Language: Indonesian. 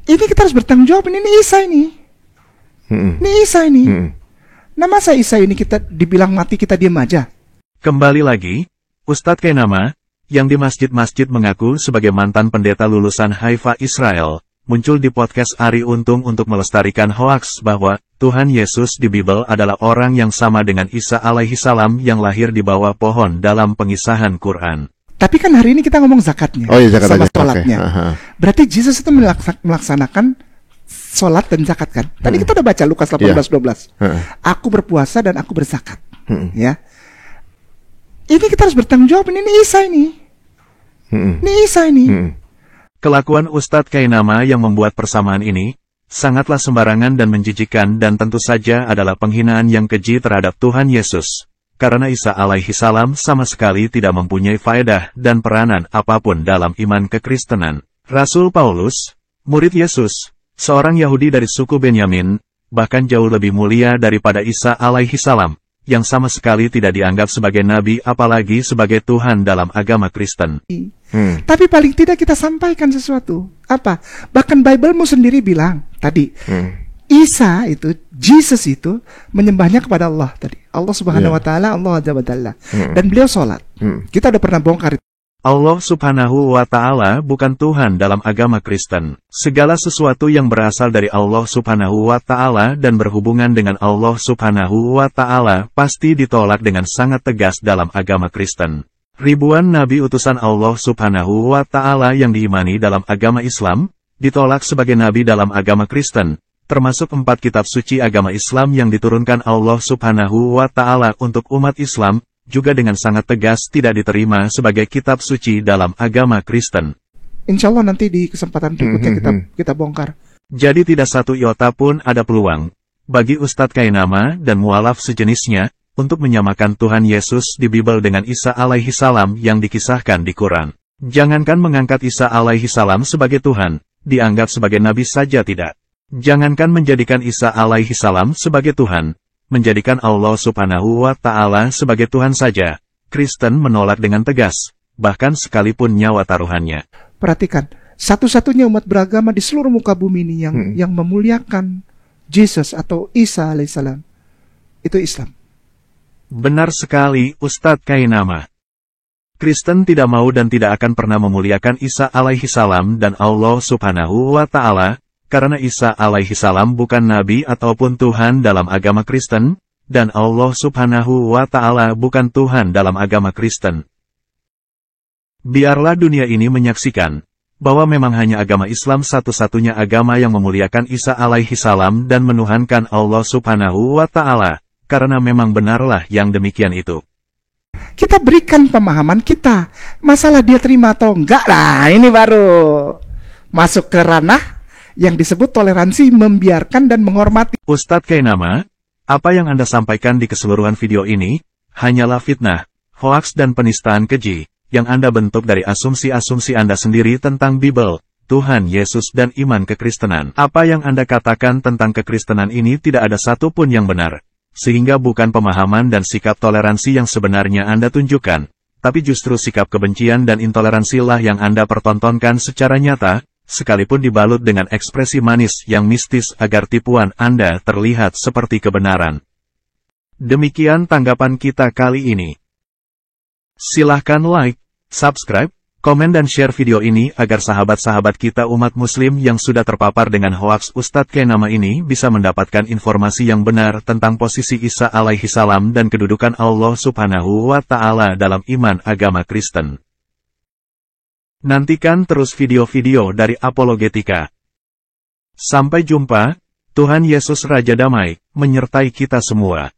Ini kita harus bertanggung jawab. Ini Isa ini. Ini Isa ini. Nah masa Isa ini kita dibilang mati kita diam aja? Kembali lagi, Ustadz Kainama, yang di masjid-masjid mengaku sebagai mantan pendeta lulusan Haifa Israel, muncul di podcast Ari Untung untuk melestarikan hoaks bahwa Tuhan Yesus di Bible adalah orang yang sama dengan Isa alaihi salam yang lahir di bawah pohon dalam pengisahan Quran. Tapi kan hari ini kita ngomong zakatnya, zakat sama aja. sholatnya. Okay. Berarti Yesus itu melaksanakan sholat dan zakat kan? Tadi kita udah baca Lukas 18:12. Aku berpuasa dan aku berzakat. Ya. Ini kita harus bertanggung jawab. Ini Isa ini. Ini Isa ini. Kelakuan Ustadz Kainama yang membuat persamaan ini sangatlah sembarangan dan menjijikkan dan tentu saja adalah penghinaan yang keji terhadap Tuhan Yesus. Karena Isa alaihi salam sama sekali tidak mempunyai faedah dan peranan apapun dalam iman kekristenan. Rasul Paulus, murid Yesus, seorang Yahudi dari suku Benyamin, bahkan jauh lebih mulia daripada Isa alaihi salam, yang sama sekali tidak dianggap sebagai nabi apalagi sebagai Tuhan dalam agama Kristen. Tapi paling tidak kita sampaikan sesuatu. Apa? Bahkan Bible-mu sendiri bilang tadi, Isa itu, Jesus itu menyembahnya kepada Allah tadi. Allah Subhanahu wa taala, Allah Azza wa Jalla. Dan beliau sholat. Kita udah pernah bongkar itu. Allah Subhanahu wa taala bukan Tuhan dalam agama Kristen. Segala sesuatu yang berasal dari Allah Subhanahu wa taala dan berhubungan dengan Allah Subhanahu wa taala pasti ditolak dengan sangat tegas dalam agama Kristen. Ribuan nabi utusan Allah Subhanahu wa taala yang diimani dalam agama Islam ditolak sebagai nabi dalam agama Kristen, termasuk 4 kitab suci agama Islam yang diturunkan Allah Subhanahu wa taala untuk umat Islam, juga dengan sangat tegas tidak diterima sebagai kitab suci dalam agama Kristen. Insya Allah nanti di kesempatan berikutnya kita bongkar. Jadi tidak satu iota pun ada peluang bagi Ustadz Kainama dan mualaf sejenisnya untuk menyamakan Tuhan Yesus di Bible dengan Isa alaihi salam yang dikisahkan di Quran. Jangankan mengangkat Isa alaihi salam sebagai Tuhan, dianggap sebagai nabi saja tidak. Jangankan menjadikan Isa alaihi salam sebagai Tuhan, menjadikan Allah Subhanahu wa taala sebagai Tuhan saja, Kristen menolak dengan tegas, bahkan sekalipun nyawa taruhannya. Perhatikan, satu-satunya umat beragama di seluruh muka bumi ini yang memuliakan Jesus atau Isa alaihissalam itu Islam. Benar sekali Ustadz Kainama. Kristen tidak mau dan tidak akan pernah memuliakan Isa alaihi salam dan Allah Subhanahu wa taala, karena Isa alaihi salam bukan nabi ataupun Tuhan dalam agama Kristen, dan Allah Subhanahu wa taala bukan Tuhan dalam agama Kristen. Biarlah dunia ini menyaksikan bahwa memang hanya agama Islam satu-satunya agama yang memuliakan Isa alaihi salam dan menuhankan Allah Subhanahu wa taala, karena memang benarlah yang demikian itu. Kita berikan pemahaman kita. Masalah dia terima atau enggak, nah ini baru masuk ke ranah yang disebut toleransi, membiarkan dan menghormati. Ustadz Kainama, apa yang Anda sampaikan di keseluruhan video ini hanyalah fitnah, hoaks dan penistaan keji yang Anda bentuk dari asumsi-asumsi Anda sendiri tentang Bible, Tuhan Yesus dan iman kekristenan. Apa yang Anda katakan tentang kekristenan ini tidak ada satupun yang benar, sehingga bukan pemahaman dan sikap toleransi yang sebenarnya Anda tunjukkan, tapi justru sikap kebencian dan intoleransilah yang Anda pertontonkan secara nyata, sekalipun dibalut dengan ekspresi manis yang mistis agar tipuan Anda terlihat seperti kebenaran. Demikian tanggapan kita kali ini. Silahkan like, subscribe, komen dan share video ini agar sahabat-sahabat kita umat muslim yang sudah terpapar dengan hoaks Ustadz Kainama ini bisa mendapatkan informasi yang benar tentang posisi Isa alaihi salam dan kedudukan Allah Subhanahu wa taala dalam iman agama Kristen. Nantikan terus video-video dari Apologetika. Sampai jumpa, Tuhan Yesus Raja Damai menyertai kita semua.